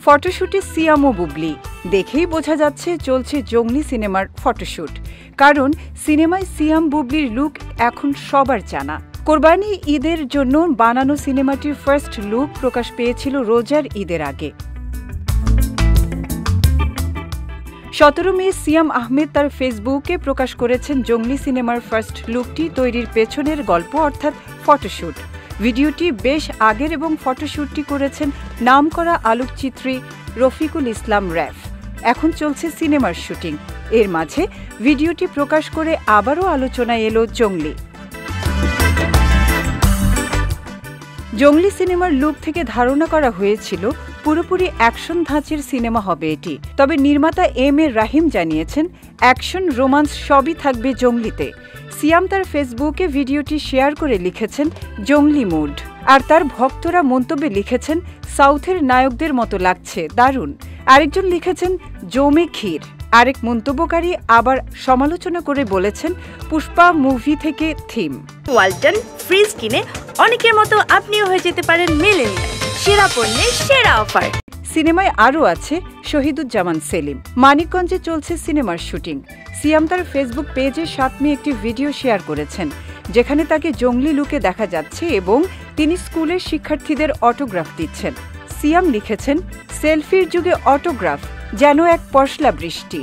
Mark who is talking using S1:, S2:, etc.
S1: ফটোশুটে সিয়াম ও বুবলি দেখেই বোঝা যাচ্ছে চলছে জঙ্গলি সিনেমার ফটোশুট। কারণ সিনেমায় সিয়াম বুবলির লুক এখন সবার জানা। কোরবানি ঈদের জন্য বানানো সিনেমাটির ফার্স্ট লুক প্রকাশ পেয়েছিল রোজার ঈদের আগে। 17 মে সিয়াম আহমেদ তার ফেসবুকে প্রকাশ করেছেন জঙ্গলি সিনেমার ফার্স্ট লুকটি তৈরির পেছনের গল্প অর্থাৎ ফটোশুট। ভিডিওটি বেশ আগের এবং ফটোশুটটি করেছেন নামকরা আলোকচিত্রী রফিকুল ইসলাম র‍্যাফ। এখন চলছে সিনেমার শুটিং। এর মাঝে ভিডিওটি প্রকাশ করে আবারও আলোচনায় এলো জঙ্গলি সিনেমার লুক থেকে ধারণা করা হয়েছিল পুরোপুরি অ্যাকশন ধাঁচের সিনেমা হবে এটি। তবে নির্মাতা এম এ রাহিম জানিয়েছেন অ্যাকশন রোমান্স সবই থাকবে জঙ্গলিতে। সিয়াম তার ফেসবুকে ভিডিওটি শেয়ার করে লিখেছেন জঙ্গলি মুড, আর তার ভক্তরা মন্তব্যে লিখেছেন সাউথের নায়কদের মতো লাগছে, দারুণ। আরেকজন লিখেছেন জমে ক্ষীর। আরেক মন্তব্যকারী আবার সমালোচনা করে বলেছেন পুষ্পা মুভি থেকে থিম।
S2: ওয়ালটন ফ্রিজ কিনে অনেকের মতো আপনিও হয়ে যেতে পারেন মিলেনিয়াল। সেরা পণ্যের সেরা অফার।
S1: সিনেমায় আরও আছে শহীদুজ্জামান সেলিম। মানিকগঞ্জে চলছে সিনেমার শুটিং। সিয়াম তার ফেসবুক পেজে 7 মে একটি ভিডিও শেয়ার করেছেন যেখানে তাকে জঙ্গলি লুকে দেখা যাচ্ছে এবং তিনি স্কুলের শিক্ষার্থীদের অটোগ্রাফ দিচ্ছেন। সিয়াম লিখেছেন সেলফির যুগে অটোগ্রাফ যেন এক পশলা বৃষ্টি।